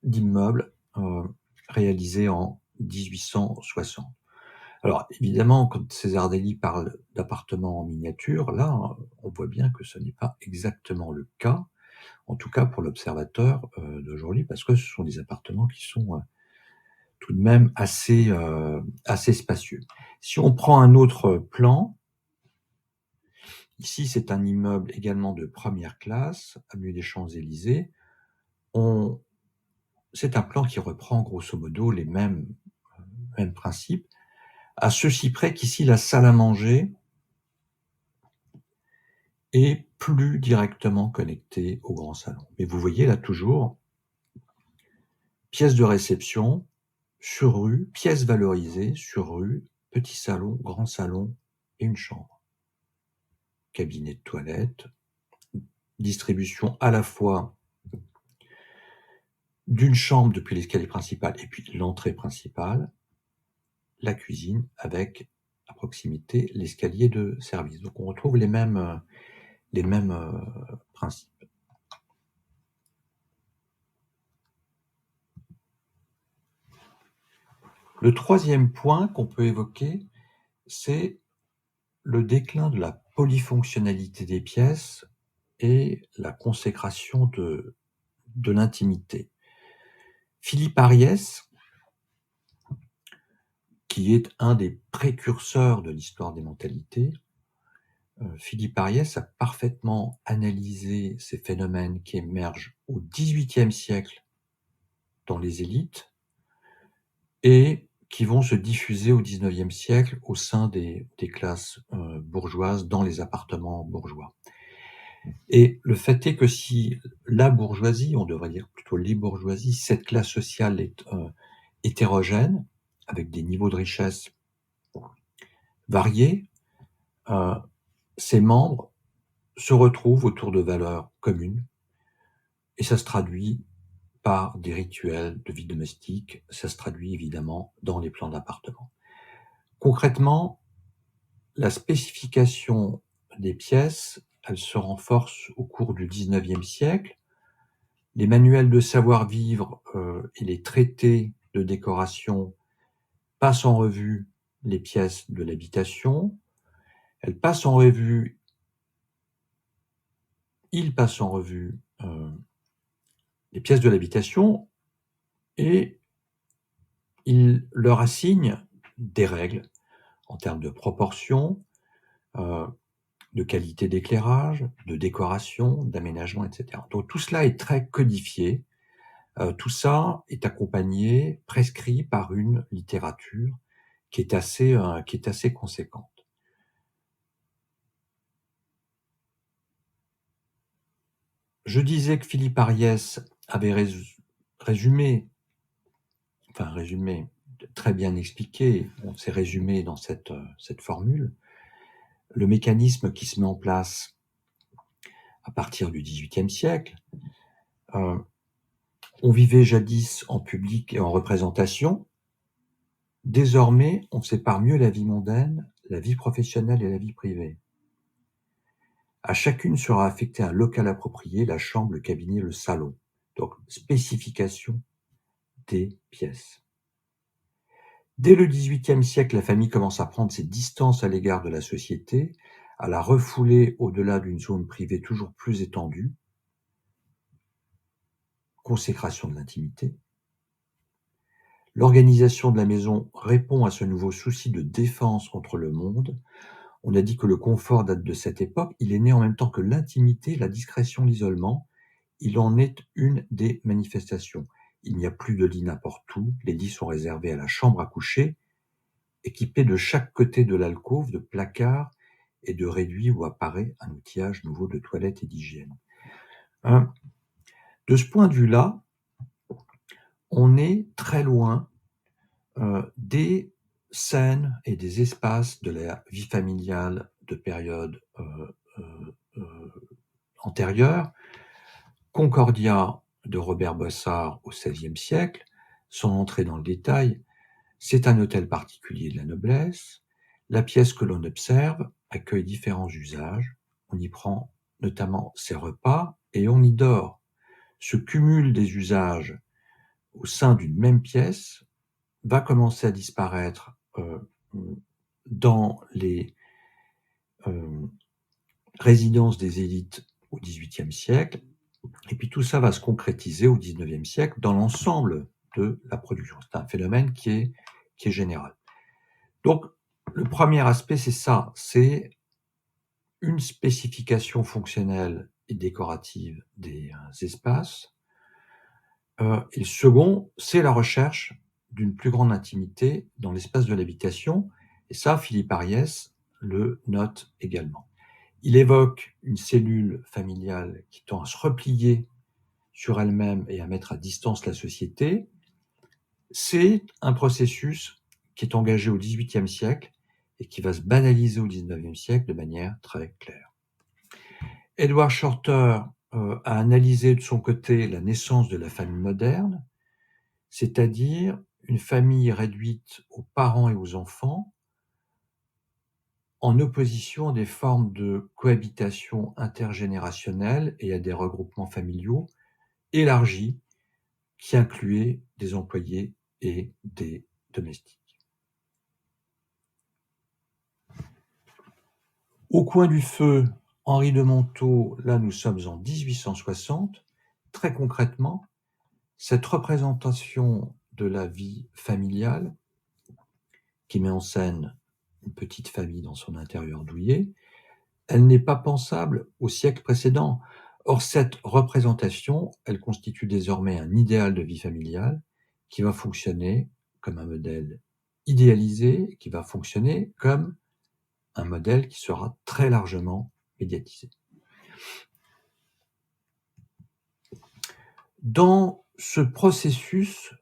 d'immeubles réalisés en 1860. Alors évidemment, quand César-Delli parle d'appartements en miniature, là, on voit bien que ce n'est pas exactement le cas, en tout cas pour l'observateur d'aujourd'hui, parce que ce sont des appartements qui sont tout de même assez spacieux. Si on prend un autre plan, ici c'est un immeuble également de première classe, avenue des Champs-Élysées. C'est un plan qui reprend grosso modo les mêmes principes, à ceci près qu'ici la salle à manger est plus directement connectée au grand salon. Mais vous voyez là toujours pièce de réception sur rue, pièce valorisée sur rue, petit salon, grand salon et une chambre. Cabinet de toilette, distribution à la fois d'une chambre depuis l'escalier principal et puis l'entrée principale, la cuisine avec à proximité l'escalier de service. Donc on retrouve les mêmes principes. Le troisième point qu'on peut évoquer, c'est le déclin de la polyfonctionnalité des pièces et la consécration de l'intimité. Philippe Ariès, qui est un des précurseurs de l'histoire des mentalités, Philippe Ariès a parfaitement analysé ces phénomènes qui émergent au XVIIIe siècle dans les élites et qui vont se diffuser au XIXe siècle au sein des classes bourgeoises dans les appartements bourgeois. Et le fait est que si la bourgeoisie, on devrait dire plutôt les bourgeoisies, cette classe sociale est hétérogène, avec des niveaux de richesse variés, ses membres se retrouvent autour de valeurs communes, et ça se traduit par des rituels de vie domestique, ça se traduit évidemment dans les plans d'appartement. Concrètement, la spécification des pièces, elle se renforce au cours du XIXe siècle. Les manuels de savoir-vivre et les traités de décoration passent en revue les pièces de l'habitation. Ils passent en revue les pièces de l'habitation et ils leur assignent des règles en termes de proportion, de qualité d'éclairage, de décoration, d'aménagement, etc. Donc tout cela est très codifié. Tout ça est accompagné, prescrit par une littérature qui est assez conséquente. Je disais que Philippe Ariès avait résumé, très bien expliqué, on s'est résumé dans cette formule, le mécanisme qui se met en place à partir du XVIIIe siècle. On vivait jadis en public et en représentation. Désormais, on sépare mieux la vie mondaine, la vie professionnelle et la vie privée. À chacune sera affecté un local approprié, la chambre, le cabinet, le salon. Donc, spécification des pièces. Dès le XVIIIe siècle, la famille commence à prendre ses distances à l'égard de la société, à la refouler au-delà d'une zone privée toujours plus étendue. Consécration de l'intimité. L'organisation de la maison répond à ce nouveau souci de défense contre le monde. On a dit que le confort date de cette époque. Il est né en même temps que l'intimité, la discrétion, l'isolement. Il en est une des manifestations. Il n'y a plus de lit n'importe où. Les lits sont réservés à la chambre à coucher, équipés de chaque côté de l'alcôve de placards et de réduits où apparaît un outillage nouveau de toilette et d'hygiène. De ce point de vue-là, on est très loin des scènes et des espaces de la vie familiale de période antérieure. Concordia de Robert Bossard au XVIe siècle, sans entrer dans le détail, c'est un hôtel particulier de la noblesse. La pièce que l'on observe accueille différents usages. On y prend notamment ses repas et on y dort. Ce cumul des usages au sein d'une même pièce va commencer à disparaître dans les résidences des élites au XVIIIe siècle, et puis tout ça va se concrétiser au XIXe siècle dans l'ensemble de la production. C'est un phénomène qui est général. Donc, le premier aspect, c'est ça, c'est une spécification fonctionnelle et décorative des espaces. Et le second, c'est la recherche d'une plus grande intimité dans l'espace de l'habitation. Et ça, Philippe Ariès le note également. Il évoque une cellule familiale qui tend à se replier sur elle-même et à mettre à distance la société. C'est un processus qui est engagé au XVIIIe siècle et qui va se banaliser au XIXe siècle de manière très claire. Edward Shorter a analysé de son côté la naissance de la famille moderne, c'est-à-dire une famille réduite aux parents et aux enfants, en opposition à des formes de cohabitation intergénérationnelle et à des regroupements familiaux élargis qui incluaient des employés et des domestiques. Au coin du feu, Henri de Montaut, là nous sommes en 1860. Très concrètement, cette représentation de la vie familiale, qui met en scène une petite famille dans son intérieur douillet, elle n'est pas pensable au siècle précédent. Or, cette représentation, elle constitue désormais un idéal de vie familiale qui va fonctionner comme un modèle idéalisé, qui va fonctionner comme un modèle qui sera très largement médiatisé. Dans ce processus,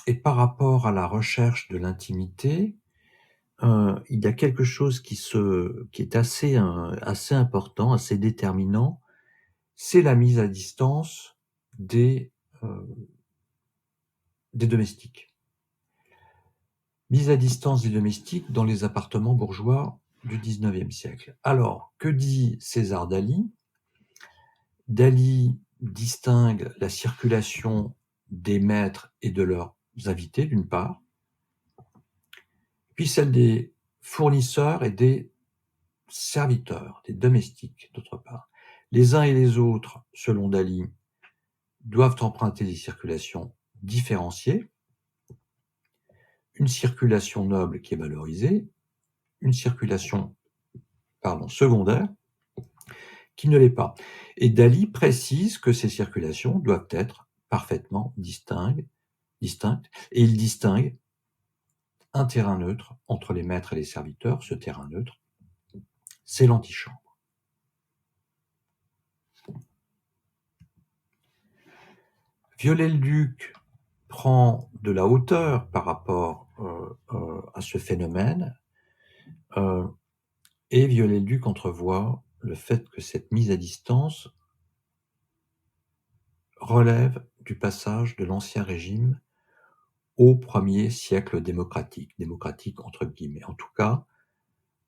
et par rapport à la recherche de l'intimité, il y a quelque chose qui est assez important, assez déterminant, c'est la mise à distance des domestiques. Mise à distance des domestiques dans les appartements bourgeois du XIXe siècle. Alors, que dit César Daly? Daly distingue la circulation des maîtres et de leurs invités, d'une part, puis celle des fournisseurs et des serviteurs, des domestiques, d'autre part. Les uns et les autres, selon Daly, doivent emprunter des circulations différenciées, une circulation noble qui est valorisée, une circulation secondaire qui ne l'est pas. Et Daly précise que ces circulations doivent être parfaitement distinctes, et il distingue un terrain neutre entre les maîtres et les serviteurs. Ce terrain neutre, c'est l'antichambre. Viollet-le-Duc prend de la hauteur par rapport à ce phénomène, et Viollet-le-Duc entrevoit le fait que cette mise à distance relève du passage de l'Ancien Régime au premier siècle démocratique entre guillemets, en tout cas,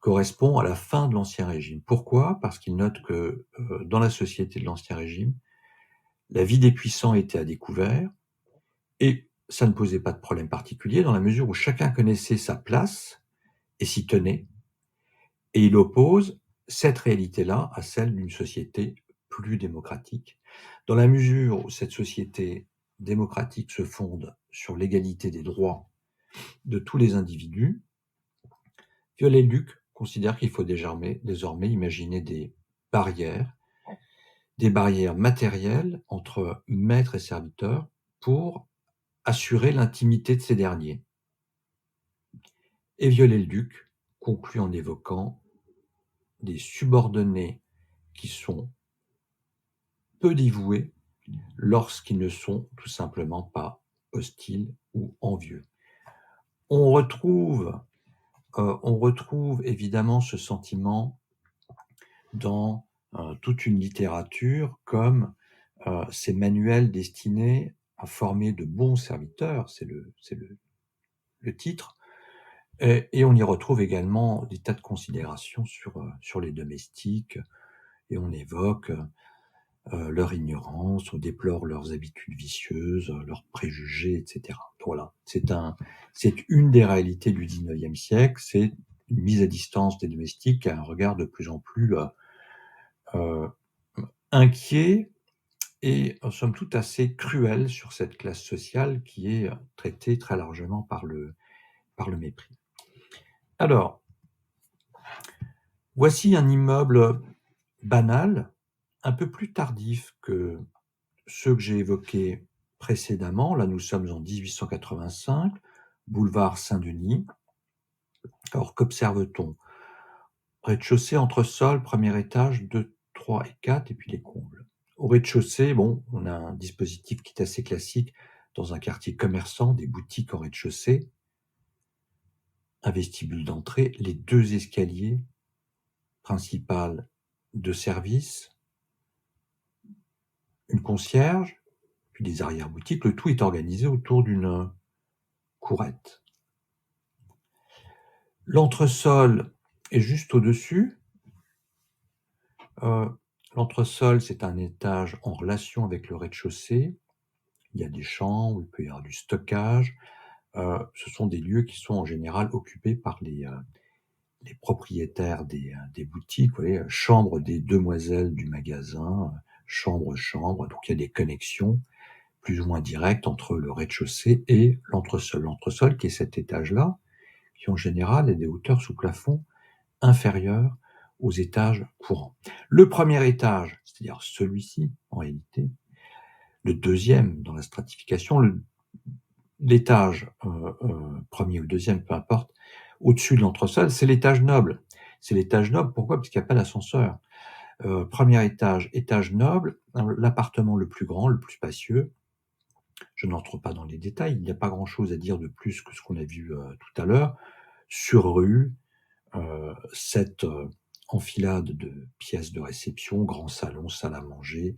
correspond à la fin de l'Ancien Régime. Pourquoi? Parce qu'il note que dans la société de l'Ancien Régime, la vie des puissants était à découvert, et ça ne posait pas de problème particulier dans la mesure où chacun connaissait sa place et s'y tenait, et il oppose cette réalité-là à celle d'une société plus démocratique, dans la mesure où cette société démocratique se fonde sur l'égalité des droits de tous les individus. Viollet-le-Duc considère qu'il faut désormais imaginer des barrières matérielles entre maîtres et serviteurs pour assurer l'intimité de ces derniers. Et Viollet-le-Duc conclut en évoquant des subordonnés qui sont peu dévoués lorsqu'ils ne sont tout simplement pas hostiles ou envieux. On retrouve évidemment ce sentiment dans toute une littérature comme ces manuels destinés à former de bons serviteurs, c'est le titre, et on y retrouve également des tas de considérations sur les domestiques, et on évoque leur ignorance, on déplore leurs habitudes vicieuses, leurs préjugés, etc. Voilà, c'est une des réalités du XIXe siècle, c'est une mise à distance des domestiques à un regard de plus en plus inquiet et somme toute assez cruel sur cette classe sociale qui est traitée très largement par le mépris. Alors, voici un immeuble banal, un peu plus tardif que ceux que j'ai évoqués précédemment. Là, nous sommes en 1885, boulevard Saint-Denis. Alors, qu'observe-t-on? Rez-de-chaussée, entresol, premier étage, 2, 3 et 4, et puis les combles. Au rez-de-chaussée, bon, on a un dispositif qui est assez classique dans un quartier commerçant, des boutiques au rez-de-chaussée, un vestibule d'entrée, les 2 escaliers principales de service, une concierge, puis des arrière-boutiques. Le tout est organisé autour d'une courette. L'entresol est juste au-dessus. L'entresol, c'est un étage en relation avec le rez-de-chaussée. Il y a des chambres, il peut y avoir du stockage. Ce sont des lieux qui sont en général occupés par les propriétaires des boutiques. Vous voyez, chambre des demoiselles du magasin, chambre. Donc il y a des connexions plus ou moins directes entre le rez-de-chaussée et l'entresol. L'entresol, qui est cet étage-là, qui en général est des hauteurs sous plafond inférieures aux étages courants. Le premier étage, c'est-à-dire celui-ci, en réalité, le deuxième dans la stratification, l'étage premier ou deuxième, peu importe, au-dessus de l'entresol, c'est l'étage noble. C'est l'étage noble, pourquoi? Parce qu'il n'y a pas d'ascenseur. Premier étage, étage noble, l'appartement le plus grand, le plus spacieux. Je n'entre pas dans les détails, il n'y a pas grand-chose à dire de plus que ce qu'on a vu tout à l'heure. Sur rue, cette enfilade de pièces de réception, grand salon, salle à manger,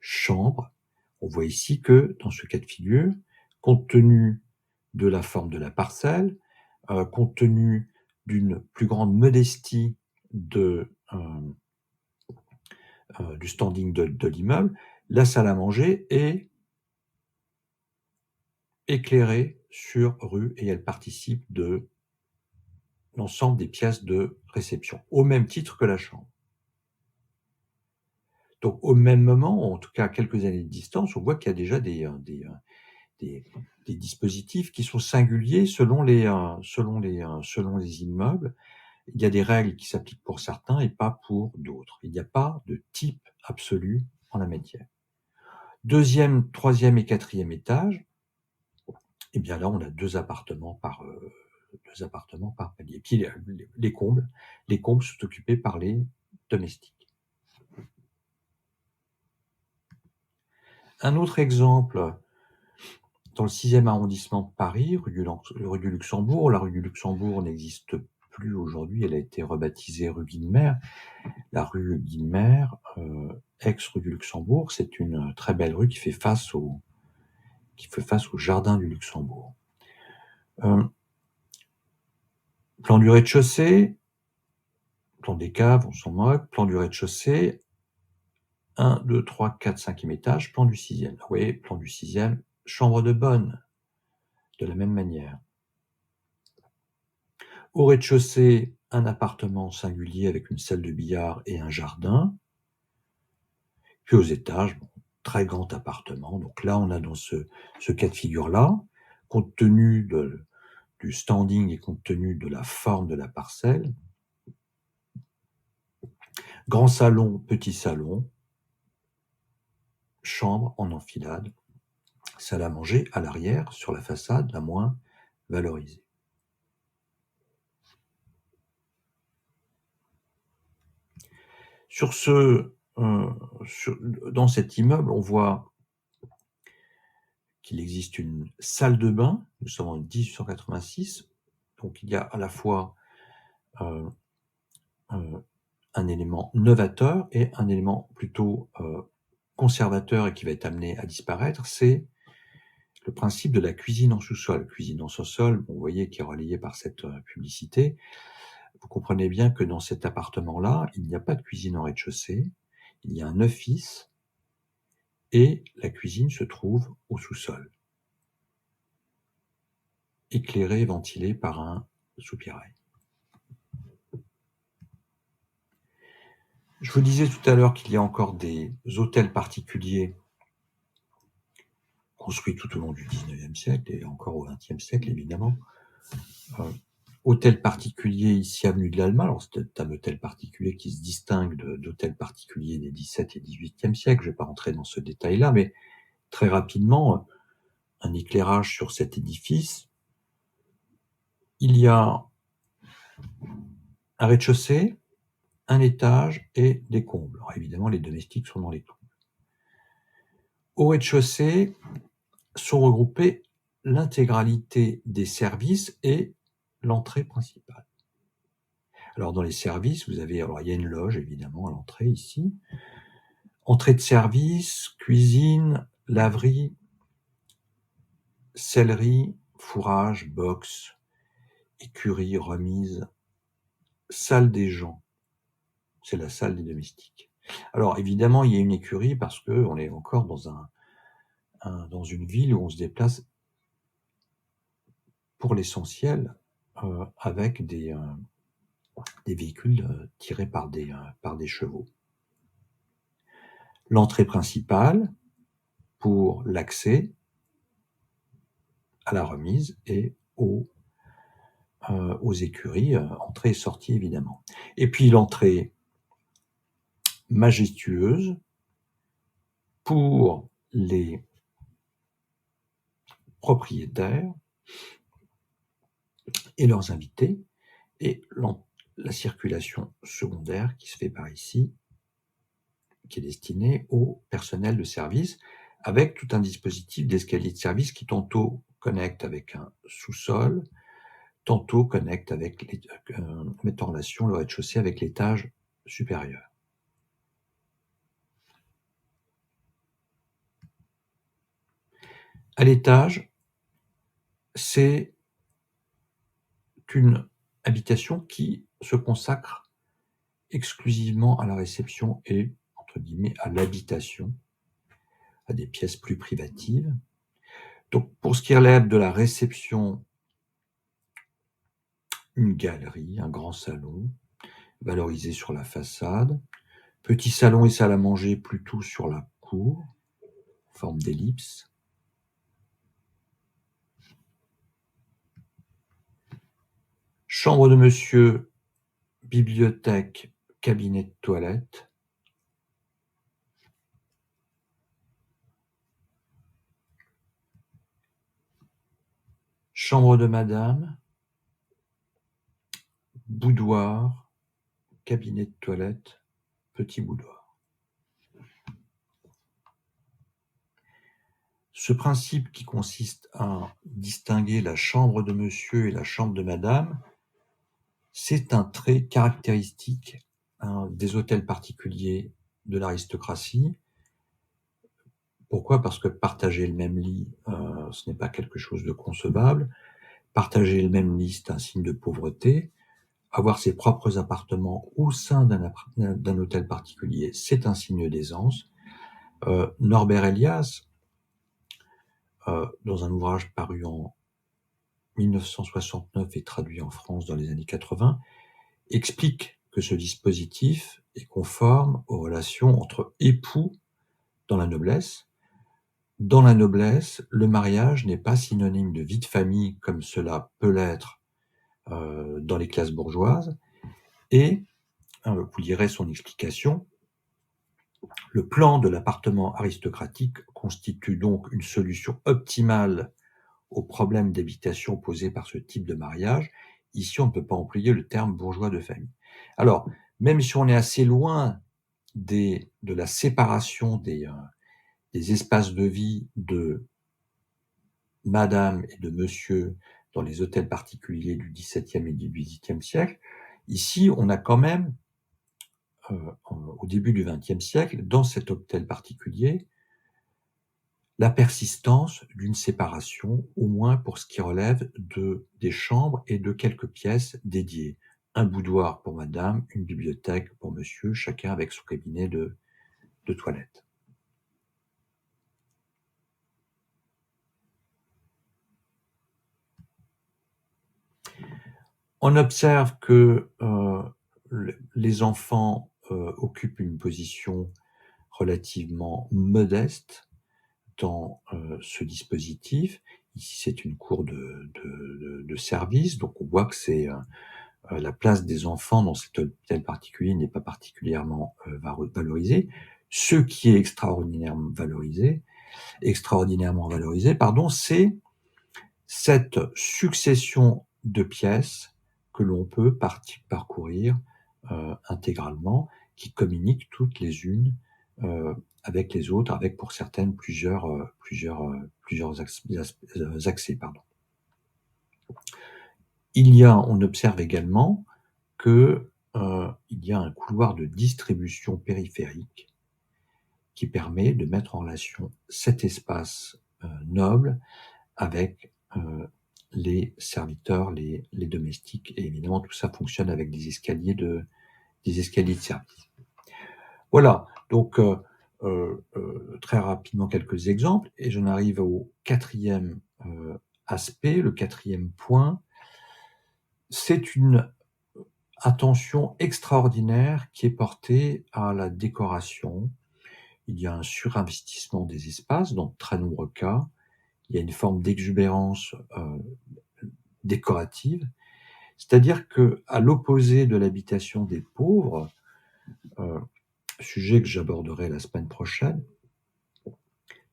chambre. On voit ici que, dans ce cas de figure, compte tenu de la forme de la parcelle, compte tenu d'une plus grande modestie du standing de l'immeuble, la salle à manger est éclairée sur rue et elle participe de l'ensemble des pièces de réception, au même titre que la chambre. Donc au même moment, en tout cas à quelques années de distance, on voit qu'il y a déjà des dispositifs qui sont singuliers selon les immeubles. Il y a des règles qui s'appliquent pour certains et pas pour d'autres. Il n'y a pas de type absolu en la matière. Deuxième, troisième et quatrième étage, eh bien là, on a 2 appartements par palier. Puis les combles sont occupés par les domestiques. Un autre exemple, dans le 6e arrondissement de Paris, rue du Luxembourg. La rue du Luxembourg n'existe plus aujourd'hui, elle a été rebaptisée rue Guilmer. La rue Guilmer, ex-rue du Luxembourg, c'est une très belle rue qui fait face au jardin du Luxembourg. Plan du rez-de-chaussée, plan des caves, on s'en moque, plan du rez-de-chaussée, 1, 2, 3, 4, 5e étage, plan du 6e. Vous voyez, plan du 6e, chambre de bonne, de la même manière. Au rez-de-chaussée, un appartement singulier avec une salle de billard et un jardin. Puis aux étages, très grand appartement. Donc là, on a dans ce cas de figure-là, compte tenu du standing et compte tenu de la forme de la parcelle, grand salon, petit salon, chambre en enfilade, salle à manger à l'arrière, sur la façade, la moins valorisée. Dans cet immeuble, on voit qu'il existe une salle de bain. Nous sommes en 1886, donc il y a à la fois un élément novateur et un élément plutôt conservateur et qui va être amené à disparaître, c'est le principe de la cuisine en sous-sol. Cuisine en sous-sol, vous voyez, qui est relayée par cette publicité. Vous comprenez bien que dans cet appartement-là, il n'y a pas de cuisine en rez-de-chaussée, il y a un office et la cuisine se trouve au sous-sol, éclairée et ventilée par un soupirail. Je vous disais tout à l'heure qu'il y a encore des hôtels particuliers construits tout au long du XIXe siècle et encore au XXe siècle, évidemment. Hôtel particulier ici, avenue de l'Alma. Alors, c'est un hôtel particulier qui se distingue d'hôtels particuliers des XVIIe et XVIIIe siècles. Je ne vais pas rentrer dans ce détail-là, mais très rapidement, un éclairage sur cet édifice. Il y a un rez-de-chaussée, un étage et des combles. Alors, évidemment, les domestiques sont dans les combles. Au rez-de-chaussée sont regroupés l'intégralité des services et l'entrée principale. Alors, dans les services, il y a une loge, évidemment, à l'entrée, ici. Entrée de service, cuisine, laverie, sellerie, fourrage, box, écurie, remise, salle des gens. C'est la salle des domestiques. Alors, évidemment, il y a une écurie parce qu'on est encore dans une ville où on se déplace pour l'essentiel avec des véhicules tirés par des chevaux. L'entrée principale pour l'accès à la remise et aux écuries, entrée et sortie évidemment. Et puis l'entrée majestueuse pour les propriétaires et leurs invités, et la circulation secondaire qui se fait par ici, qui est destinée au personnel de service, avec tout un dispositif d'escalier de service qui tantôt connecte avec un sous-sol, tantôt connecte met en relation le rez-de-chaussée avec l'étage supérieur. À l'étage, c'est une habitation qui se consacre exclusivement à la réception et, entre guillemets, à l'habitation, à des pièces plus privatives. Donc, pour ce qui relève de la réception, une galerie, un grand salon, valorisé sur la façade, petit salon et salle à manger plutôt sur la cour, forme d'ellipse. Chambre de monsieur, bibliothèque, cabinet de toilette. Chambre de madame, boudoir, cabinet de toilette, petit boudoir. Ce principe qui consiste à distinguer la chambre de monsieur et la chambre de madame, c'est un trait caractéristique des hôtels particuliers de l'aristocratie. Pourquoi ? Parce que partager le même lit, ce n'est pas quelque chose de concevable. Partager le même lit, c'est un signe de pauvreté. Avoir ses propres appartements au sein d'un hôtel particulier, c'est un signe d'aisance. Norbert Elias, dans un ouvrage paru en 1969 et traduit en France dans les années 80, explique que ce dispositif est conforme aux relations entre époux dans la noblesse. Dans la noblesse, le mariage n'est pas synonyme de vie de famille comme cela peut l'être dans les classes bourgeoises. Et, vous lirez son explication, le plan de l'appartement aristocratique constitue donc une solution optimale aux problèmes d'habitation posés par ce type de mariage. Ici, on ne peut pas employer le terme bourgeois de famille. Alors, même si on est assez loin de la séparation des espaces de vie de madame et de monsieur dans les hôtels particuliers du XVIIe et du XVIIIe siècle, ici, on a quand même, au début du XXe siècle, dans cet hôtel particulier, la persistance d'une séparation, au moins pour ce qui relève des chambres et de quelques pièces dédiées. Un boudoir pour madame, une bibliothèque pour monsieur, chacun avec son cabinet de toilette. On observe que les enfants occupent une position relativement modeste dans ce dispositif. Ici, c'est une cour de service, donc on voit que c'est la place des enfants dans cet hôtel particulier n'est pas particulièrement valorisée. Ce qui est extraordinairement valorisé, pardon, c'est cette succession de pièces que l'on peut parcourir intégralement, qui communiquent toutes les unes avec les autres, avec pour certaines plusieurs accès. Pardon. On observe également que il y a un couloir de distribution périphérique qui permet de mettre en relation cet espace noble avec les serviteurs, les domestiques, et évidemment tout ça fonctionne avec des escaliers de service. Voilà, donc très rapidement quelques exemples, et j'en arrive au quatrième aspect, le quatrième point. C'est une attention extraordinaire qui est portée à la décoration. Il y a un surinvestissement des espaces dans de très nombreux cas. Il y a une forme d'exubérance décorative, c'est-à-dire que, à l'opposé de l'habitation des pauvres, sujet que j'aborderai la semaine prochaine,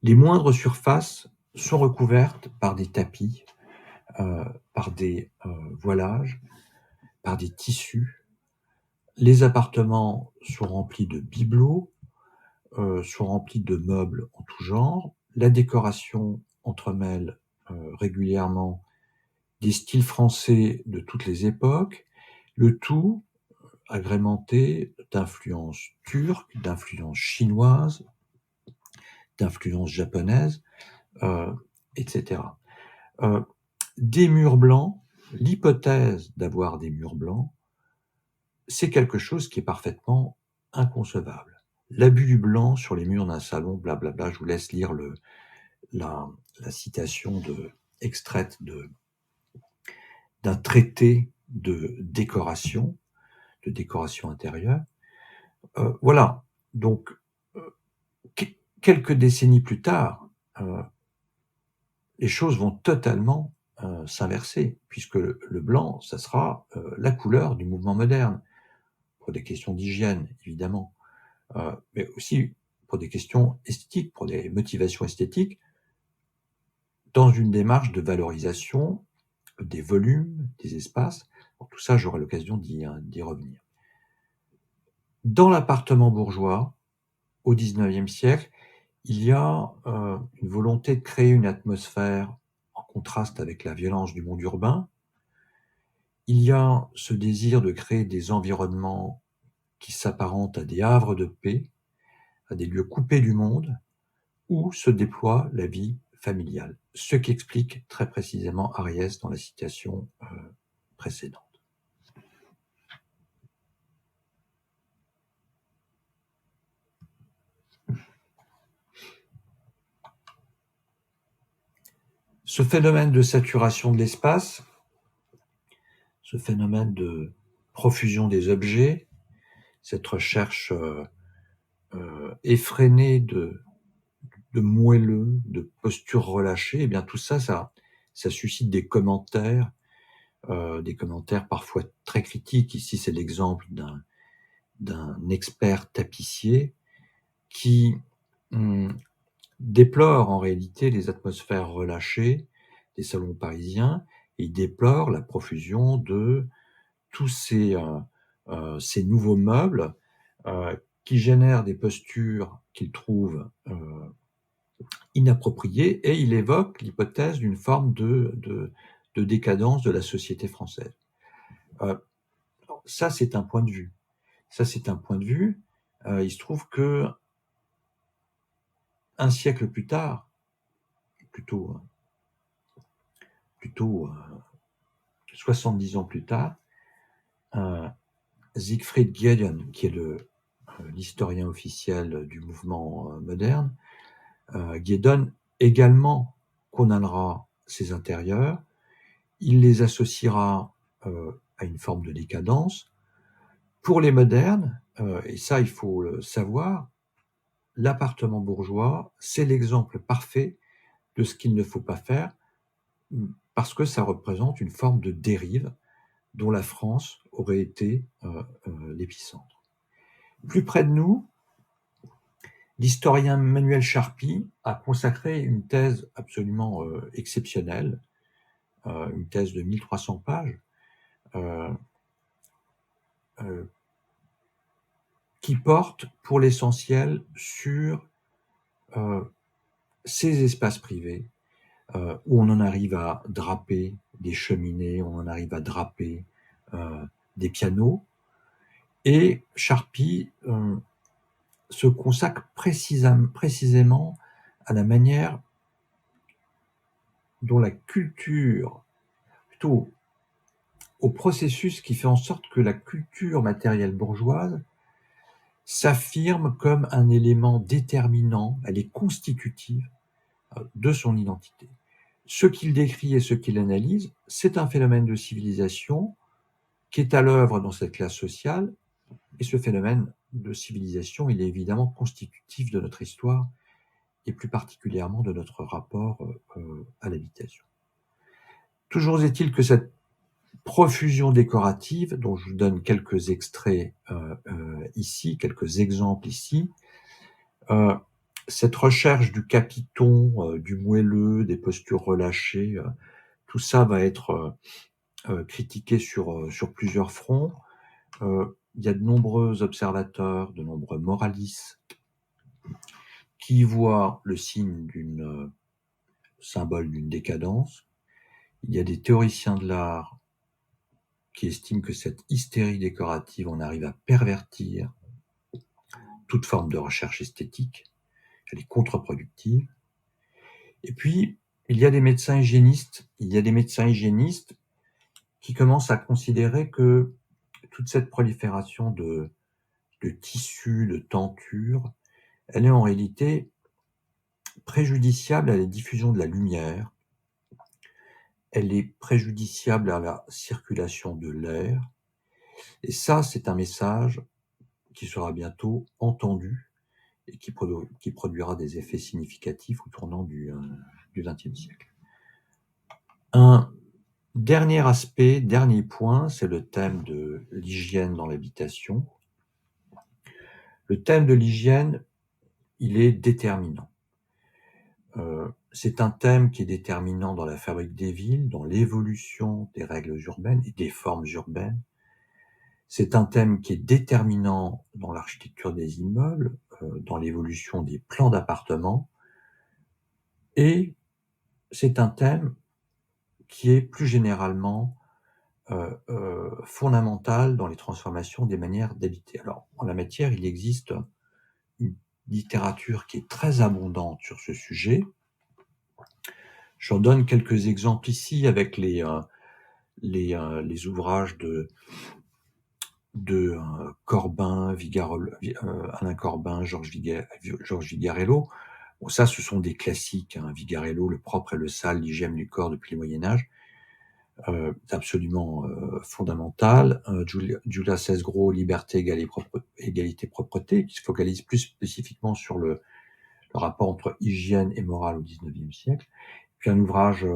les moindres surfaces sont recouvertes par des tapis, par des voilages, par des tissus. Les appartements sont remplis de bibelots, sont remplis de meubles en tout genre. La décoration entremêle régulièrement des styles français de toutes les époques, le tout agrémenté d'influences turques, d'influences chinoises, d'influences japonaises, etc. Des murs blancs, l'hypothèse d'avoir des murs blancs, c'est quelque chose qui est parfaitement inconcevable. L'abus du blanc sur les murs d'un salon, blablabla, je vous laisse lire la citation extraite d'un traité de décoration intérieure. Voilà, donc quelques décennies plus tard, les choses vont totalement s'inverser, puisque le blanc, ça sera la couleur du mouvement moderne, pour des questions d'hygiène, évidemment, mais aussi pour des questions esthétiques, pour des motivations esthétiques, dans une démarche de valorisation des volumes, des espaces. Pour tout ça, j'aurai l'occasion d'y revenir. Dans l'appartement bourgeois, au XIXe siècle, il y a une volonté de créer une atmosphère en contraste avec la violence du monde urbain. Il y a ce désir de créer des environnements qui s'apparentent à des havres de paix, à des lieux coupés du monde, où se déploie la vie familiale. Ce qu'explique très précisément Ariès dans la citation précédente. Ce phénomène de saturation de l'espace, ce phénomène de profusion des objets, cette recherche effrénée de moelleux, de postures relâchées, eh bien tout ça, ça suscite des commentaires parfois très critiques. Ici, c'est l'exemple d'un expert tapissier qui déplore en réalité les atmosphères relâchées des salons parisiens, et il déplore la profusion de tous ces nouveaux meubles qui génèrent des postures qu'il trouve inappropriées, et il évoque l'hypothèse d'une forme de décadence de la société française. Ça, c'est un point de vue. Il se trouve que un siècle plus tard, plutôt 70 ans plus tard, Siegfried Gieden, qui est l'historien officiel du mouvement moderne, Gieden également condamnera ces intérieurs. Il les associera à une forme de décadence. Pour les modernes, et ça il faut le savoir, l'appartement bourgeois, c'est l'exemple parfait de ce qu'il ne faut pas faire, parce que ça représente une forme de dérive dont la France aurait été l'épicentre. Plus près de nous, l'historien Manuel Charpy a consacré une thèse absolument exceptionnelle, une thèse de 1300 pages, qui porte pour l'essentiel sur ces espaces privés où on en arrive à draper des cheminées, on en arrive à draper des pianos. Et Charpy se consacre précisément à la manière dont la culture, plutôt au processus qui fait en sorte que la culture matérielle bourgeoise s'affirme comme un élément déterminant, elle est constitutive de son identité. Ce qu'il décrit et ce qu'il analyse, c'est un phénomène de civilisation qui est à l'œuvre dans cette classe sociale, et ce phénomène de civilisation, il est évidemment constitutif de notre histoire, et plus particulièrement de notre rapport à l'habitation. Toujours est-il que cette profusion décorative, dont je vous donne quelques extraits ici, quelques exemples ici, cette recherche du capiton, du moelleux, des postures relâchées, tout ça va être critiqué sur plusieurs fronts. Il y a de nombreux observateurs, de nombreux moralistes qui voient le signe d'une symbole d'une décadence. Il y a des théoriciens de l'art qui estiment que cette hystérie décorative, on arrive à pervertir toute forme de recherche esthétique. Elle est contre-productive. Et puis, il y a des médecins hygiénistes. Qui commencent à considérer que toute cette prolifération de tissus, de tentures, elle est en réalité préjudiciable à la diffusion de la lumière, elle est préjudiciable à la circulation de l'air, et ça, c'est un message qui sera bientôt entendu et qui produira des effets significatifs au tournant du XXe siècle. Un dernier aspect, dernier point, c'est le thème de l'hygiène dans l'habitation. Le thème de l'hygiène, il est déterminant. C'est un thème qui est déterminant dans la fabrique des villes, dans l'évolution des règles urbaines et des formes urbaines. C'est un thème qui est déterminant dans l'architecture des immeubles, dans l'évolution des plans d'appartements. Et c'est un thème qui est plus généralement fondamental dans les transformations des manières d'habiter. Alors, en la matière, il existe une littérature qui est très abondante sur ce sujet. J'en donne quelques exemples ici avec les ouvrages de Corbin, Alain Corbin, Georges Vigarello. Bon, ça, ce sont des classiques. Vigarello, Le propre et le sale, l'hygiène du corps depuis le Moyen-Âge. Absolument fondamental. Julia Cesgro, Liberté, égalité, propreté, qui se focalise plus spécifiquement sur le rapport entre hygiène et morale au XIXe siècle. Puis un ouvrage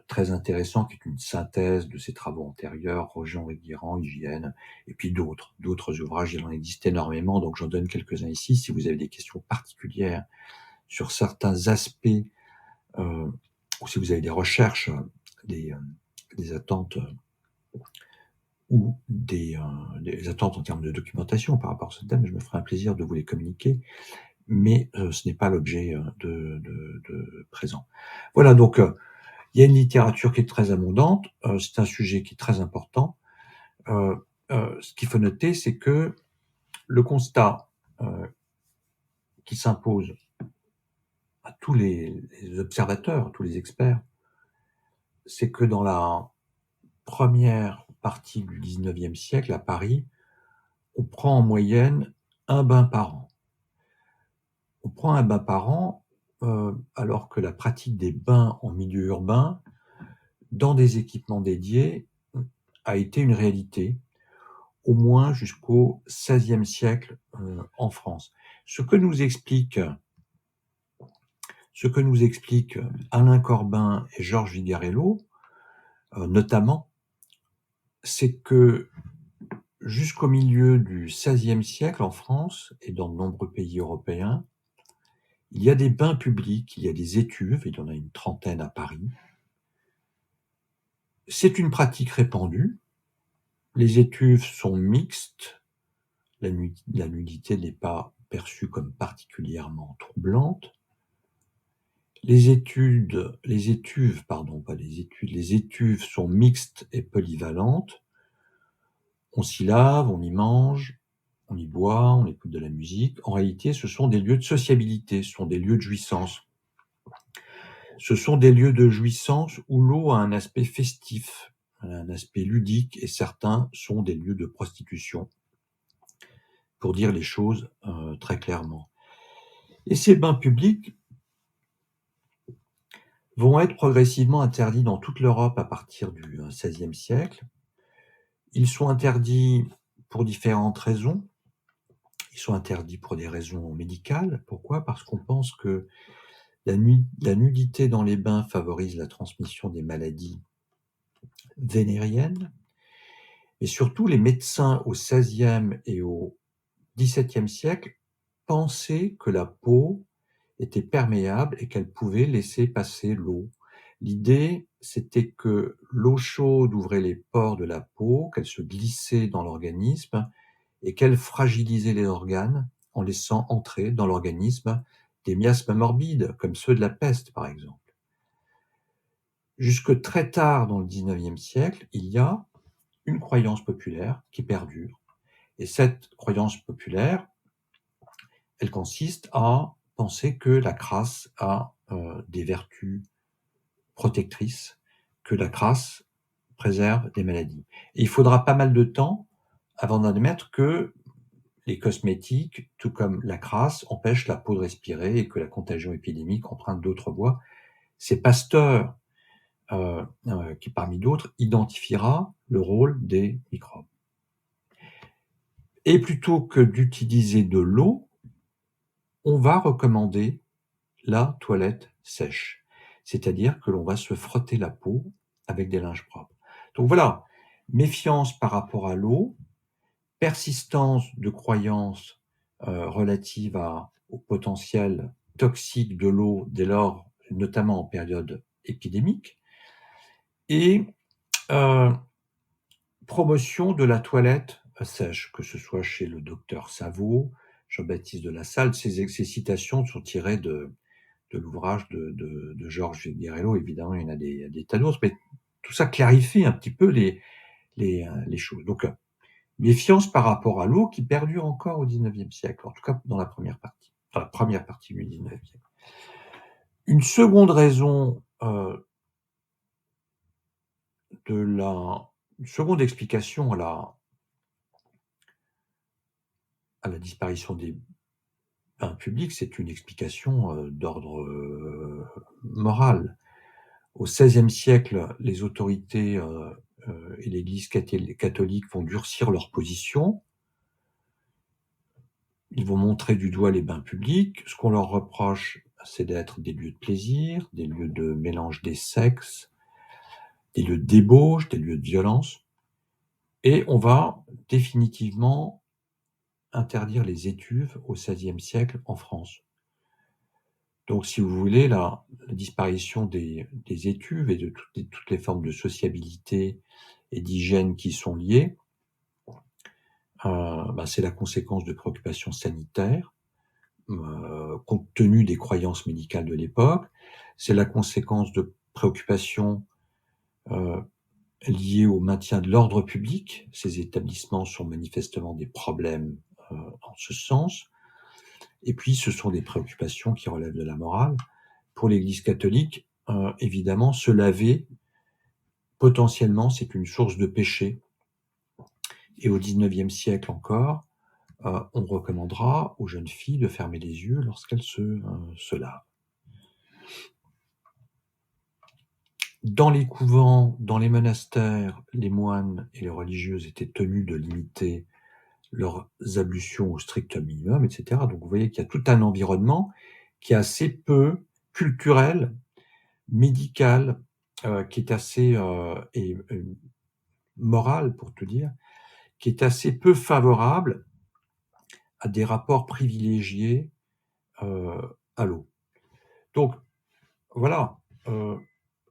très intéressant qui est une synthèse de ses travaux antérieurs, Roger-Henri Guirand, Hygiène, et puis d'autres ouvrages, il en existe énormément, donc j'en donne quelques-uns ici. Si vous avez des questions particulières sur certains aspects, ou si vous avez des recherches, des attentes ou des attentes en termes de documentation par rapport à ce thème, je me ferai un plaisir de vous les communiquer, mais ce n'est pas l'objet de présent. Voilà, donc il y a une littérature qui est très abondante, c'est un sujet qui est très important. Ce qu'il faut noter, c'est que le constat qui s'impose à tous les observateurs, tous les experts, c'est que dans la première partie du XIXe siècle, à Paris, on prend en moyenne un bain par an. On prend un bain par an, alors que la pratique des bains en milieu urbain, dans des équipements dédiés, a été une réalité, au moins jusqu'au XVIe siècle en France. Ce que nous expliquent Alain Corbin et Georges Vigarello, notamment, c'est que jusqu'au milieu du XVIe siècle en France et dans de nombreux pays européens, il y a des bains publics, il y a des étuves, il y en a une trentaine à Paris. C'est une pratique répandue. Les étuves sont mixtes. La nudité n'est pas perçue comme particulièrement troublante. Les étuves sont mixtes et polyvalentes. On s'y lave, on y mange, on y boit, on écoute de la musique. En réalité, ce sont des lieux de sociabilité, ce sont des lieux de jouissance. Ce sont des lieux de jouissance où l'eau a un aspect festif, un aspect ludique, et certains sont des lieux de prostitution, pour dire les choses très clairement. Et ces bains publics vont être progressivement interdits dans toute l'Europe à partir du XVIe siècle. Ils sont interdits pour différentes raisons. Ils sont interdits pour des raisons médicales. Pourquoi ? Parce qu'on pense que la nudité dans les bains favorise la transmission des maladies vénériennes. Et surtout, les médecins au XVIe et au XVIIe siècle pensaient que la peau était perméable et qu'elle pouvait laisser passer l'eau. L'idée, c'était que l'eau chaude ouvrait les pores de la peau, qu'elle se glissait dans l'organisme et qu'elle fragilisait les organes en laissant entrer dans l'organisme des miasmes morbides, comme ceux de la peste, par exemple. Jusque très tard dans le XIXe siècle, il y a une croyance populaire qui perdure. Et cette croyance populaire, elle consiste à penser que la crasse a des vertus protectrices, que la crasse préserve des maladies. Et il faudra pas mal de temps avant d'admettre que les cosmétiques, tout comme la crasse, empêchent la peau de respirer et que la contagion épidémique emprunte d'autres voies. C'est Pasteur qui, parmi d'autres, identifiera le rôle des microbes. Et plutôt que d'utiliser de l'eau, on va recommander la toilette sèche, c'est-à-dire que l'on va se frotter la peau avec des linges propres. Donc voilà, méfiance par rapport à l'eau, persistance de croyances relatives au potentiel toxique de l'eau dès lors, notamment en période épidémique, et promotion de la toilette sèche, que ce soit chez le docteur Savot, Jean-Baptiste de Lassalle. Ces citations sont tirées de l'ouvrage de Georges Vigarello. Évidemment, il y en a des tas d'autres, mais tout ça clarifie un petit peu les choses. Donc, méfiance par rapport à l'eau qui perdure encore au XIXe siècle, en tout cas dans la première partie du XIXe siècle. Une seconde raison une seconde explication à la disparition des bains publics, c'est une explication d'ordre moral. Au XVIe siècle, les autorités et l'Église catholique vont durcir leur position. Ils vont montrer du doigt les bains publics. Ce qu'on leur reproche, c'est d'être des lieux de plaisir, des lieux de mélange des sexes, des lieux de débauche, des lieux de violence. Et on va définitivement interdire les étuves au XVIe siècle en France. Donc, si vous voulez, la disparition des étuves et de toutes les formes de sociabilité et d'hygiène qui sont liées, c'est la conséquence de préoccupations sanitaires, compte tenu des croyances médicales de l'époque. C'est la conséquence de préoccupations liées au maintien de l'ordre public. Ces établissements sont manifestement des problèmes en ce sens. Et puis, ce sont des préoccupations qui relèvent de la morale. Pour l'Église catholique, évidemment, se laver, potentiellement, c'est une source de péché. Et au XIXe siècle encore, on recommandera aux jeunes filles de fermer les yeux lorsqu'elles se lavent. Dans les couvents, dans les monastères, les moines et les religieuses étaient tenus de limiter leurs ablutions au strict minimum, etc. Donc vous voyez qu'il y a tout un environnement qui est assez peu culturel, médical, qui est assez et moral pour tout dire, qui est assez peu favorable à des rapports privilégiés à l'eau. Donc voilà,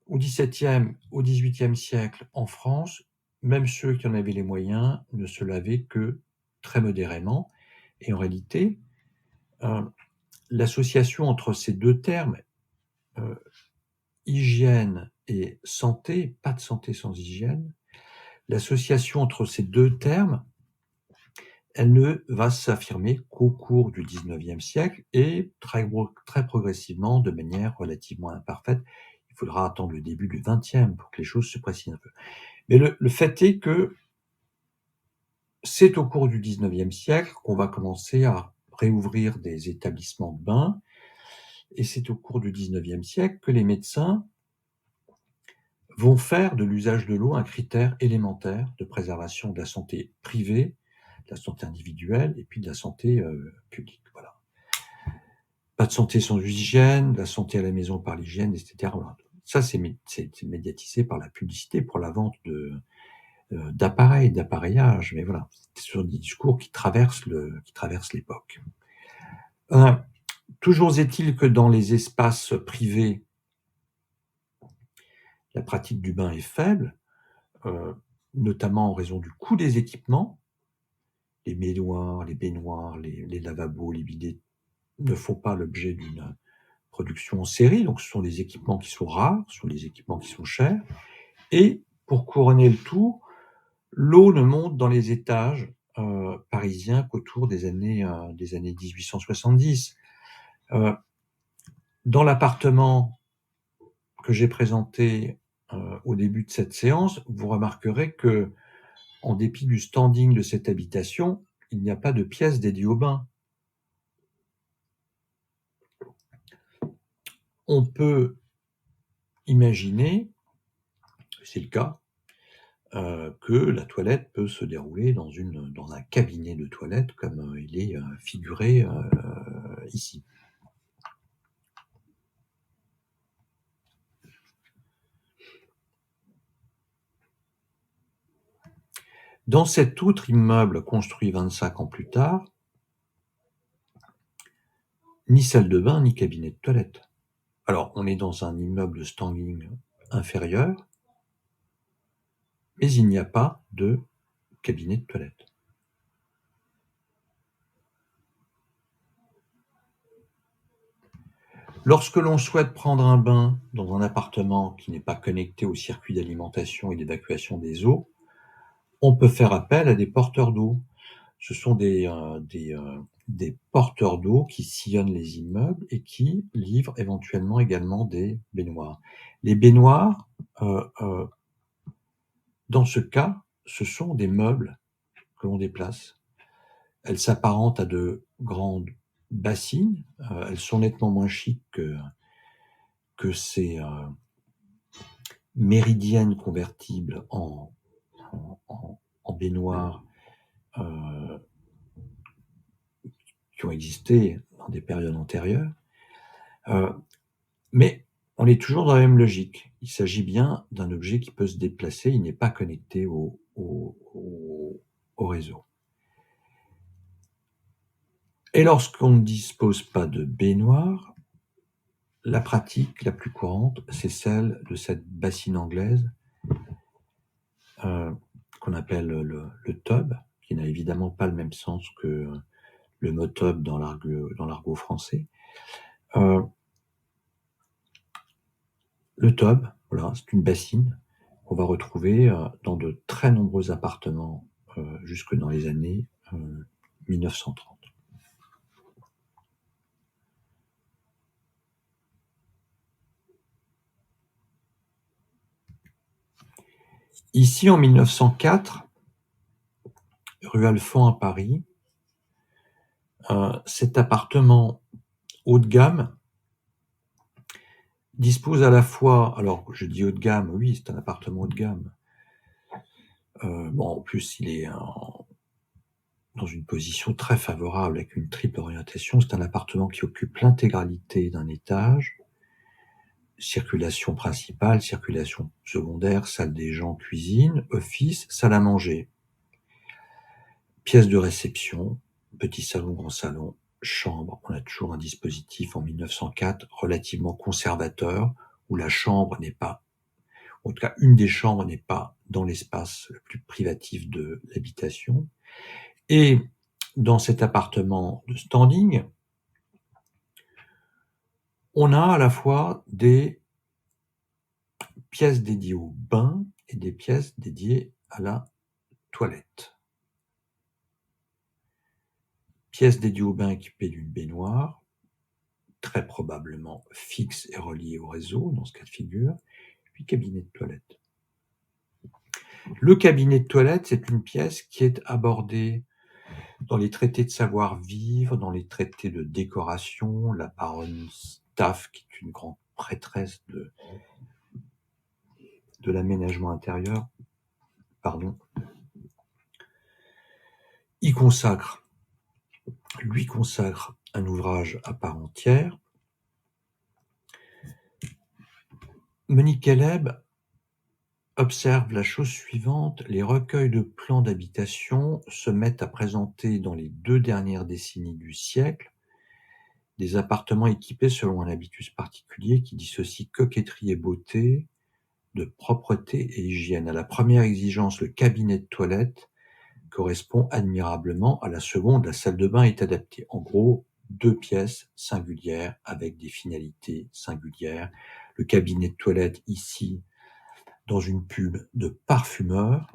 au XVIIe, au XVIIIe siècle en France, même ceux qui en avaient les moyens ne se lavaient que très modérément. Et en réalité, l'association entre ces deux termes, hygiène et santé, pas de santé sans hygiène, l'association entre ces deux termes, elle ne va s'affirmer qu'au cours du XIXe siècle et très progressivement, de manière relativement imparfaite. Il faudra attendre le début du XXe pour que les choses se précisent un peu. Mais le fait est que c'est au cours du XIXe siècle qu'on va commencer à réouvrir des établissements de bains, et c'est au cours du XIXe siècle que les médecins vont faire de l'usage de l'eau un critère élémentaire de préservation de la santé privée, de la santé individuelle et puis de la santé publique. Voilà. Pas de santé sans hygiène, la santé à la maison par l'hygiène, etc. Voilà. Ça, c'est médiatisé par la publicité pour la vente d'appareils, d'appareillage, mais voilà, c'est sur des discours qui traversent l'époque. Toujours est-il que dans les espaces privés, la pratique du bain est faible, notamment en raison du coût des équipements. Les baignoires, les lavabos, les bidets ne font pas l'objet d'une production en série, donc ce sont des équipements qui sont rares, ce sont des équipements qui sont chers. Et pour couronner le tout, l'eau ne monte dans les étages parisiens qu'autour des années 1870. Dans l'appartement que j'ai présenté au début de cette séance, vous remarquerez que, en dépit du standing de cette habitation, il n'y a pas de pièce dédiée au bain. On peut imaginer, c'est le cas, que la toilette peut se dérouler dans un cabinet de toilette comme il est figuré ici. Dans cet autre immeuble construit 25 ans plus tard, ni salle de bain, ni cabinet de toilette. Alors, on est dans un immeuble de standing inférieur, mais il n'y a pas de cabinet de toilette. Lorsque l'on souhaite prendre un bain dans un appartement qui n'est pas connecté au circuit d'alimentation et d'évacuation des eaux, on peut faire appel à des porteurs d'eau. Ce sont des porteurs d'eau qui sillonnent les immeubles et qui livrent éventuellement également des baignoires. Les baignoires, dans ce cas, ce sont des meubles que l'on déplace. Elles s'apparentent à de grandes bassines. Elles sont nettement moins chic que ces méridiennes convertibles en baignoires qui ont existé dans des périodes antérieures. Mais on est toujours dans la même logique. Il s'agit bien d'un objet qui peut se déplacer, il n'est pas connecté au réseau. Et lorsqu'on ne dispose pas de baignoire, la pratique la plus courante, c'est celle de cette bassine anglaise qu'on appelle le tub, qui n'a évidemment pas le même sens que le mot tub dans l'argot français. Le tub, voilà, c'est une bassine qu'on va retrouver dans de très nombreux appartements jusque dans les années 1930. Ici, en 1904, rue Alphand à Paris, cet appartement haut de gamme dispose à la fois, alors je dis haut de gamme, oui, c'est un appartement haut de gamme. Bon, en plus, il est dans une position très favorable avec une triple orientation. C'est un appartement qui occupe l'intégralité d'un étage. Circulation principale, circulation secondaire, salle des gens, cuisine, office, salle à manger. Pièce de réception, petit salon, grand salon, chambre. On a toujours un dispositif en 1904 relativement conservateur où la chambre n'est pas, en tout cas une des chambres n'est pas dans l'espace le plus privatif de l'habitation. Et dans cet appartement de standing, on a à la fois des pièces dédiées au bain et des pièces dédiées à la toilette. Pièce dédiée au bain équipée d'une baignoire, très probablement fixe et reliée au réseau dans ce cas de figure, puis cabinet de toilette. Le cabinet de toilette, c'est une pièce qui est abordée dans les traités de savoir-vivre, dans les traités de décoration. La baronne Staff, qui est une grande prêtresse de l'aménagement intérieur, lui consacre un ouvrage à part entière. Monique Caleb observe la chose suivante: les recueils de plans d'habitation se mettent à présenter dans les 2 dernières décennies du siècle des appartements équipés selon un habitus particulier qui dissocie coquetterie et beauté de propreté et hygiène. À la première exigence, le cabinet de toilette correspond admirablement. À la seconde, la salle de bain est adaptée. En gros, 2 pièces singulières avec des finalités singulières. Le cabinet de toilette ici dans une pub de parfumeur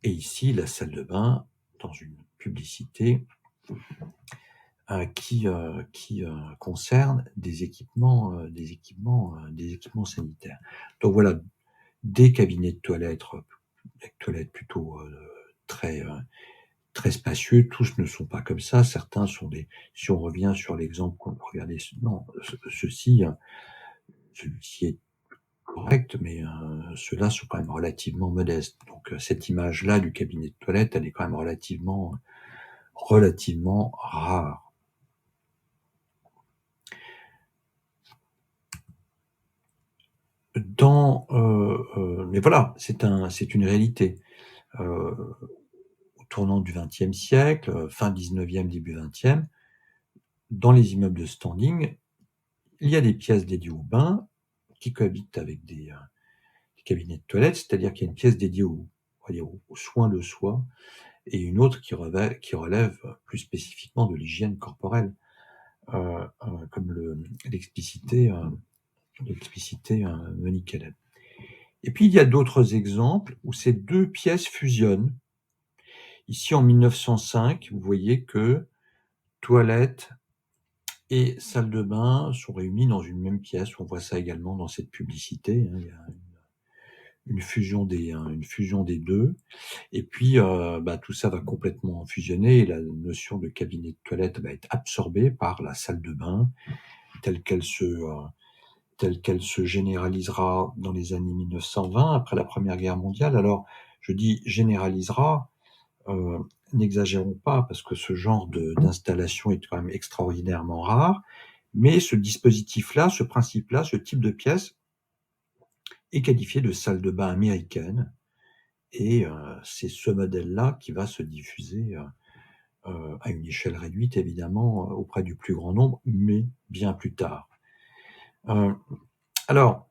et ici la salle de bain dans une publicité qui concerne des équipements sanitaires. Donc voilà, des cabinets de toilettes plutôt très spacieux. Tous ne sont pas comme ça. Certains sont si on revient sur l'exemple qu'on regardait, non, celui-ci est correct, mais ceux-là sont quand même relativement modestes. Donc cette image-là du cabinet de toilette, elle est quand même relativement rare. Mais voilà, c'est une réalité. Au tournant du XXe siècle, fin XIXe, début XXe, dans les immeubles de standing, il y a des pièces dédiées au bain qui cohabitent avec des cabinets de toilette, c'est-à-dire qu'il y a une pièce dédiée aux soins de soi et une autre qui relève plus spécifiquement de l'hygiène corporelle, comme l'explicitait Monique Caleb. Et puis il y a d'autres exemples où ces 2 pièces fusionnent. Ici en 1905, vous voyez que toilette et salle de bain sont réunies dans une même pièce. On voit ça également dans cette publicité. Il y a une fusion des 2. Et puis tout ça va complètement fusionner et la notion de cabinet de toilette va être absorbée par la salle de bain telle qu'elle se généralisera dans les années 1920 après la Première Guerre mondiale. Alors je dis généralisera, n'exagérons pas parce que ce genre d'installation est quand même extraordinairement rare, mais ce dispositif-là, ce principe-là, ce type de pièce est qualifié de salle de bain américaine et c'est ce modèle-là qui va se diffuser à une échelle réduite évidemment auprès du plus grand nombre, mais bien plus tard. Alors,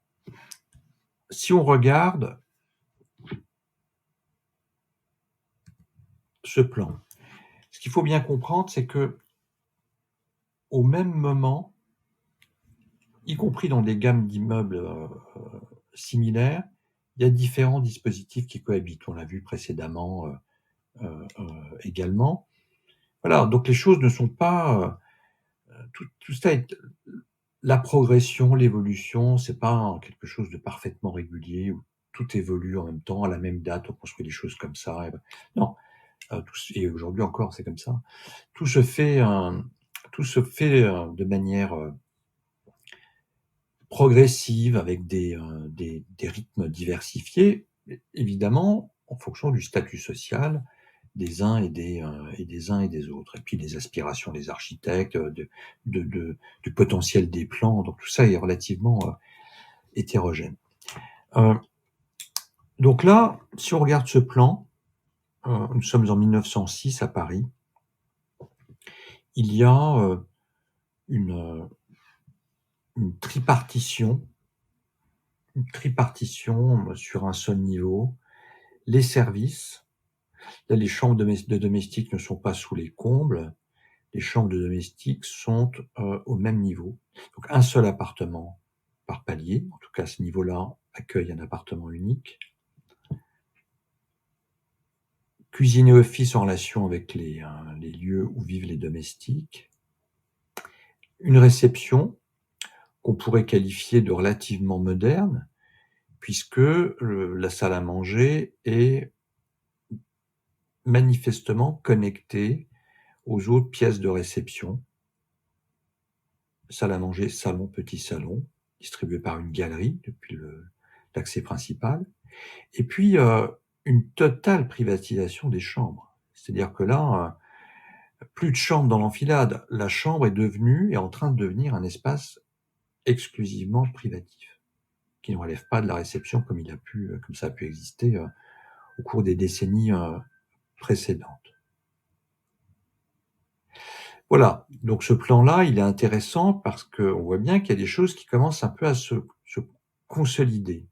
si on regarde ce plan, ce qu'il faut bien comprendre, c'est que au même moment, y compris dans des gammes d'immeubles similaires, il y a différents dispositifs qui cohabitent. On l'a vu précédemment également. Voilà, donc les choses ne sont pas... tout ça est... La progression, l'évolution, c'est pas quelque chose de parfaitement régulier où tout évolue en même temps, à la même date, on construit des choses comme ça. Non, et aujourd'hui encore, c'est comme ça. Tout se fait de manière progressive avec des rythmes diversifiés, évidemment, en fonction du statut social des uns et des uns et des autres. Et puis les aspirations des architectes, du potentiel des plans, donc tout ça est relativement hétérogène. Donc là, si on regarde ce plan, nous sommes en 1906 à Paris, il y a une tripartition sur un seul niveau. Les services, là, les chambres de domestiques ne sont pas sous les combles, les chambres de domestiques sont au même niveau. Donc un seul appartement par palier, en tout cas ce niveau-là accueille un appartement unique. Cuisine et office en relation avec les lieux où vivent les domestiques. Une réception qu'on pourrait qualifier de relativement moderne, puisque la salle à manger est manifestement connectée aux autres pièces de réception. Salle à manger, salon, petit salon, distribué par une galerie depuis l'accès principal. Et puis, une totale privatisation des chambres. C'est-à-dire que là, plus de chambres dans l'enfilade. La chambre est en train de devenir un espace exclusivement privatif, qui ne relève pas de la réception comme ça a pu exister au cours des décennies précédentes. Voilà, donc ce plan-là, il est intéressant parce qu'on voit bien qu'il y a des choses qui commencent un peu à se consolider.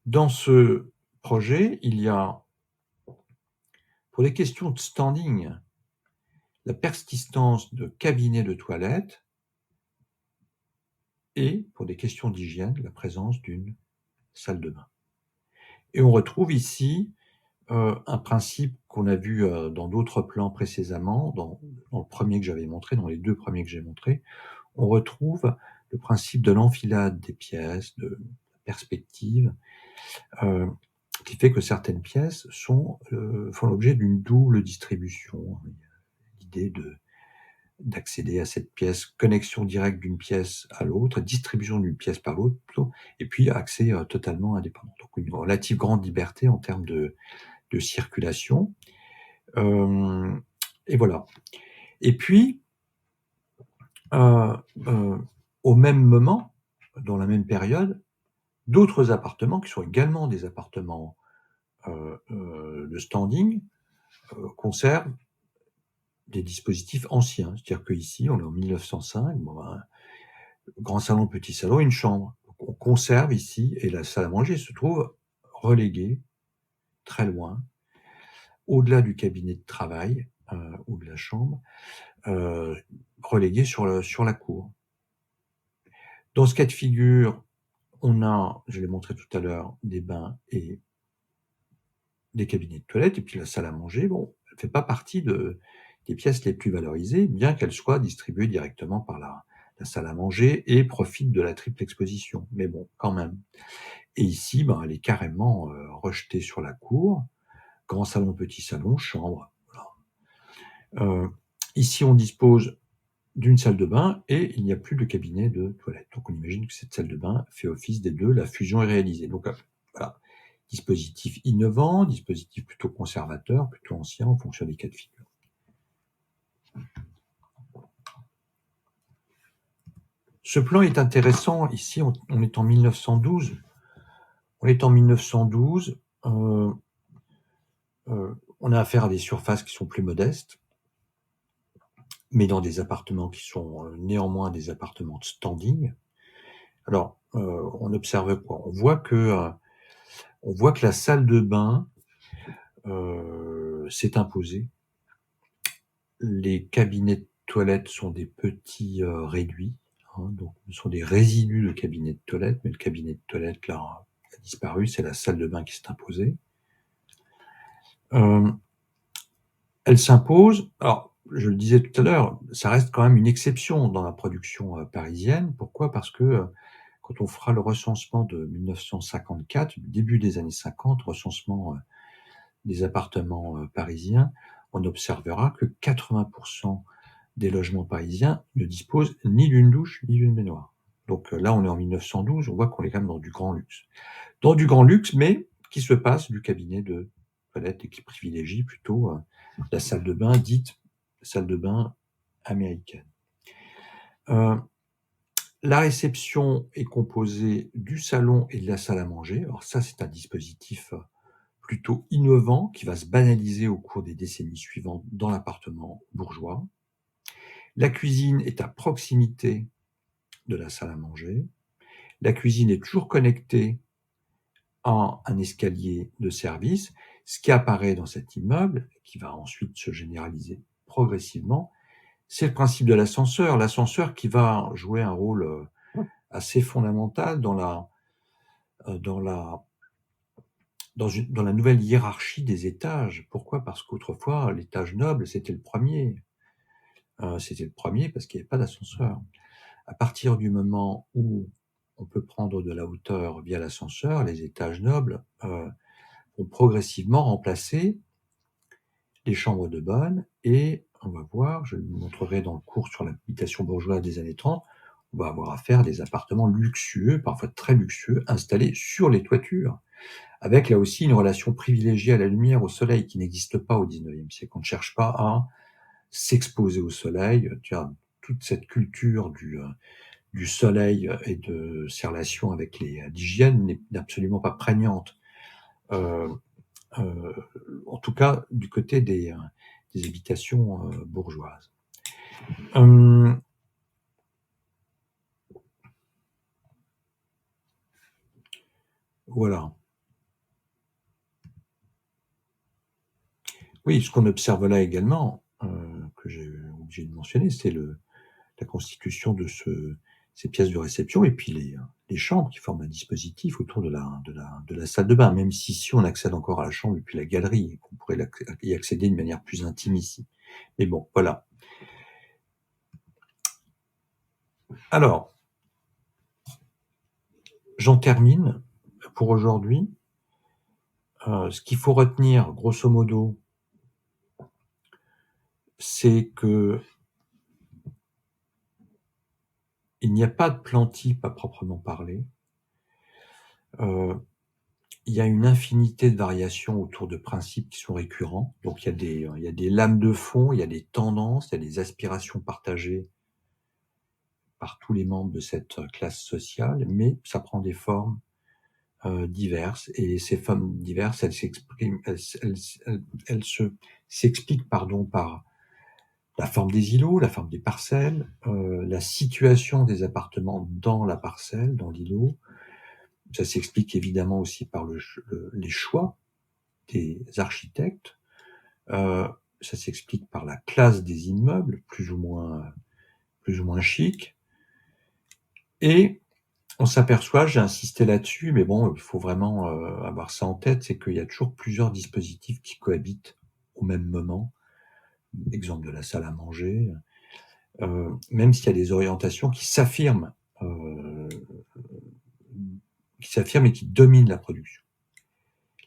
Dans ce projet, il y a, pour les questions de standing, la persistance de cabinets de toilette et, pour des questions d'hygiène, la présence d'une salle de bain. Et on retrouve ici un principe qu'on a vu dans d'autres plans précédemment, dans le premier que j'avais montré, dans les deux premiers que j'ai montrés, on retrouve le principe de l'enfilade des pièces, de la perspective, qui fait que certaines pièces font l'objet d'une double distribution. L'idée d'accéder à cette pièce, connexion directe d'une pièce à l'autre, distribution d'une pièce par l'autre plutôt, et puis accès totalement indépendant. Donc une relative grande liberté en termes de circulation. Et voilà. Et puis, au même moment, dans la même période, d'autres appartements qui sont également des appartements de standing conservent des dispositifs anciens. C'est-à-dire qu'ici, on est en 1905, grand salon, petit salon, une chambre. Donc, on conserve ici, et la salle à manger se trouve reléguée très loin, au-delà du cabinet de travail ou de la chambre, reléguée sur la cour. Dans ce cas de figure, on a, je l'ai montré tout à l'heure, des bains et des cabinets de toilette, et puis la salle à manger, elle ne fait pas partie des pièces les plus valorisées, bien qu'elle soit distribuée directement par la salle à manger et profite de la triple exposition. Mais bon, quand même. Et ici, elle est carrément rejetée sur la cour. Grand salon, petit salon, chambre. Voilà. Ici, on dispose d'une salle de bain et il n'y a plus de cabinet de toilette. Donc on imagine que cette salle de bain fait office des deux, la fusion est réalisée. Donc voilà, dispositif innovant, dispositif plutôt conservateur, plutôt ancien en fonction des cas de figure. Ce plan est intéressant, ici on est en 1912. On est en 1912, on a affaire à des surfaces qui sont plus modestes, mais dans des appartements qui sont néanmoins des appartements de standing. Alors, on observe quoi? On voit que la salle de bain s'est imposée. Les cabinets de toilette sont des petits réduits, donc ce sont des résidus de cabinets de toilette, mais le cabinet de toilette là a disparu, c'est la salle de bain qui s'est imposée. Elle s'impose. Alors, je le disais tout à l'heure, ça reste quand même une exception dans la production parisienne. Pourquoi? Parce que quand on fera le recensement de 1954, du début des années 50, recensement des appartements parisiens, on observera que 80% des logements parisiens ne disposent ni d'une douche ni d'une baignoire. Donc là, on est en 1912, on voit qu'on est quand même dans du grand luxe. Dans du grand luxe, mais qui se passe du cabinet de toilette et qui privilégie plutôt la salle de bain dite salle de bain américaine. La réception est composée du salon et de la salle à manger. Alors ça, c'est un dispositif plutôt innovant qui va se banaliser au cours des décennies suivantes dans l'appartement bourgeois. La cuisine est à proximité de la salle à manger. La cuisine est toujours connectée à un escalier de service. Ce qui apparaît dans cet immeuble, qui va ensuite se généraliser progressivement, c'est le principe de l'ascenseur. L'ascenseur qui va jouer un rôle assez fondamental dans la nouvelle hiérarchie des étages. Pourquoi ? Parce qu'autrefois, l'étage noble, c'était le premier. C'était le premier parce qu'il n'y avait pas d'ascenseur. À partir du moment où on peut prendre de la hauteur via l'ascenseur, les étages nobles vont progressivement remplacer les chambres de bonne et on va voir, je le montrerai dans le cours sur l'habitation bourgeoise des années 30, on va avoir affaire à des appartements luxueux, parfois très luxueux, installés sur les toitures, avec là aussi une relation privilégiée à la lumière, au soleil, qui n'existe pas au 19e siècle. On ne cherche pas à s'exposer au soleil. Tu as toute cette culture du soleil et de ses relations avec l'hygiène n'est absolument pas prégnante. En tout cas, du côté des habitations bourgeoises. Voilà. Oui, ce qu'on observe là également, que j'ai obligé de mentionner, c'est la constitution de ces pièces de réception et puis les chambres qui forment un dispositif autour de la salle de bain, même si on accède encore à la chambre depuis la galerie et qu'on pourrait y accéder d'une manière plus intime ici. Mais bon, voilà. Alors, j'en termine pour aujourd'hui. Ce qu'il faut retenir, grosso modo, c'est que il n'y a pas de plan type à proprement parler. Il y a une infinité de variations autour de principes qui sont récurrents. Donc il y a des lames de fond, il y a des tendances, il y a des aspirations partagées par tous les membres de cette classe sociale, mais ça prend des formes diverses. Et ces formes diverses, elles s'expliquent par la forme des îlots, la forme des parcelles, la situation des appartements dans la parcelle, dans l'îlot. Ça s'explique évidemment aussi par les choix des architectes. Ça s'explique par la classe des immeubles, plus ou moins chic. Et on s'aperçoit, j'ai insisté là-dessus, mais bon, il faut vraiment avoir ça en tête, c'est qu'il y a toujours plusieurs dispositifs qui cohabitent au même moment. Exemple de la salle à manger, même s'il y a des orientations qui s'affirment et qui dominent la production.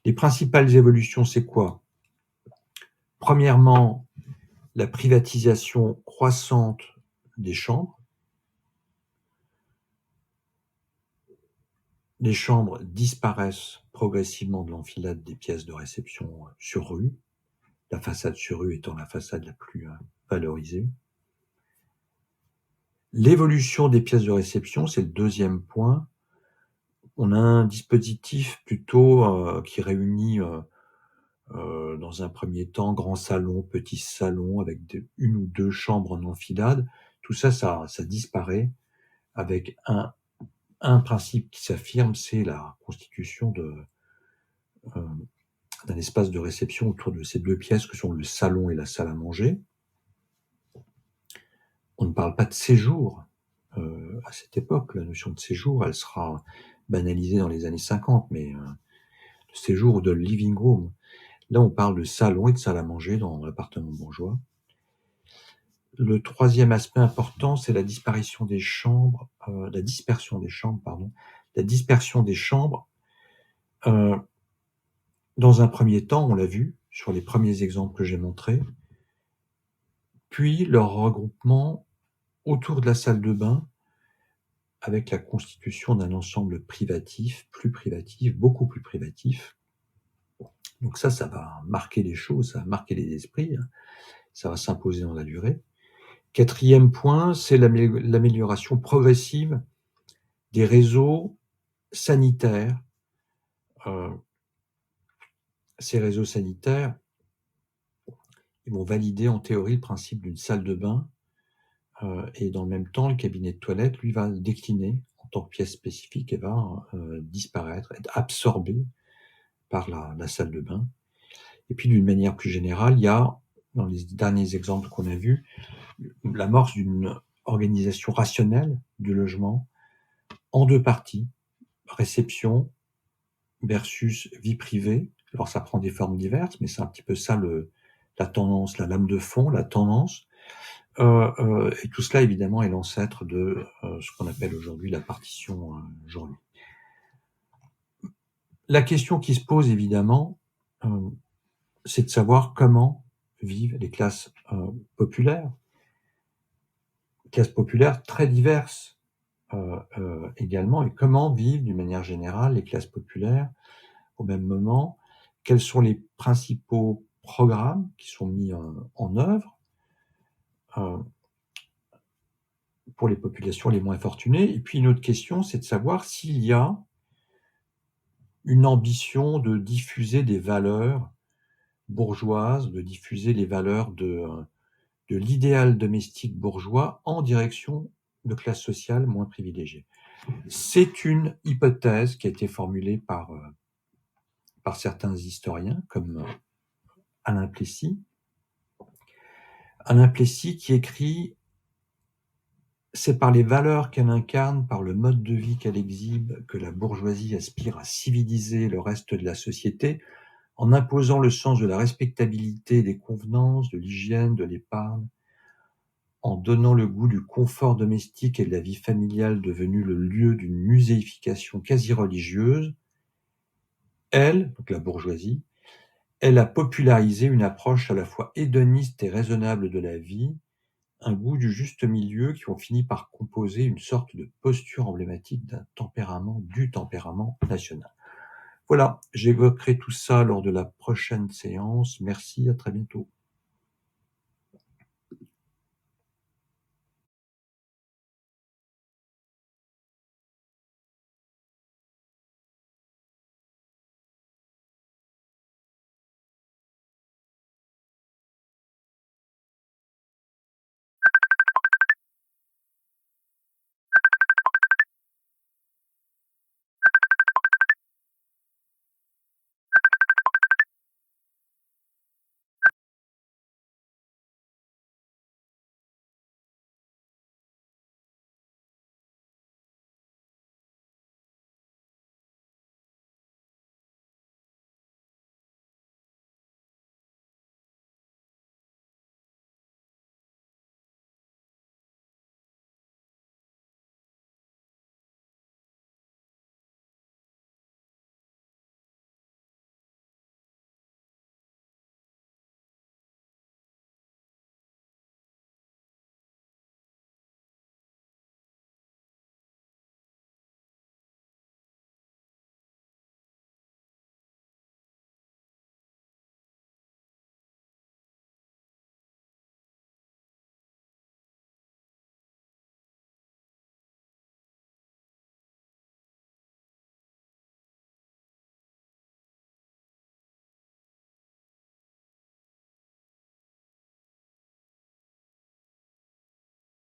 Les principales évolutions, c'est quoi ? Premièrement, la privatisation croissante des chambres. Les chambres disparaissent progressivement de l'enfilade des pièces de réception sur rue, la façade sur rue étant la façade la plus valorisée. L'évolution des pièces de réception, c'est le deuxième point. On a un dispositif plutôt qui réunit dans un premier temps grand salon, petit salon avec une ou deux chambres en enfilade. Tout ça, ça disparaît avec un principe qui s'affirme, c'est la constitution d'un espace de réception autour de ces deux pièces que sont le salon et la salle à manger. On ne parle pas de séjour à cette époque. La notion de séjour, elle sera banalisée dans les années 50, mais de séjour ou de living room. Là, on parle de salon et de salle à manger dans l'appartement bourgeois. Le troisième aspect important, c'est la dispersion des chambres. La dispersion des chambres. Dans un premier temps, on l'a vu sur les premiers exemples que j'ai montrés, puis leur regroupement autour de la salle de bain avec la constitution d'un ensemble privatif, plus privatif, beaucoup plus privatif. Donc ça va marquer les choses, ça va marquer les esprits, ça va s'imposer dans la durée. 4e point, c'est l'amélioration progressive des réseaux sanitaires. Ces réseaux sanitaires, ils vont valider en théorie le principe d'une salle de bain, et dans le même temps, le cabinet de toilette, lui, va décliner en tant que pièce spécifique et va disparaître, être absorbé par la salle de bain. Et puis d'une manière plus générale, il y a, dans les derniers exemples qu'on a vus, l'amorce d'une organisation rationnelle du logement en 2 parties, réception versus vie privée. Alors ça prend des formes diverses, mais c'est un petit peu ça la tendance, la lame de fond, la tendance. Et tout cela, évidemment, est l'ancêtre de ce qu'on appelle aujourd'hui la partition journée. La question qui se pose, évidemment, c'est de savoir comment vivent les classes populaires. Classes populaires très diverses également, et comment vivent d'une manière générale les classes populaires au même moment, quels sont les principaux programmes qui sont mis en œuvre pour les populations les moins fortunées. Et puis une autre question, c'est de savoir s'il y a une ambition de diffuser des valeurs bourgeoises, de diffuser les valeurs de l'idéal domestique bourgeois en direction de classes sociales moins privilégiées. C'est une hypothèse qui a été formulée par certains historiens, comme Alain Plessis. Alain Plessis qui écrit « C'est par les valeurs qu'elle incarne, par le mode de vie qu'elle exhibe, que la bourgeoisie aspire à civiliser le reste de la société, en imposant le sens de la respectabilité, des convenances, de l'hygiène, de l'épargne, en donnant le goût du confort domestique et de la vie familiale devenu le lieu d'une muséification quasi religieuse, elle, donc la bourgeoisie, elle a popularisé une approche à la fois hédoniste et raisonnable de la vie, un goût du juste milieu qui ont fini par composer une sorte de posture emblématique du tempérament national. » Voilà, j'évoquerai tout ça lors de la prochaine séance. Merci, à très bientôt.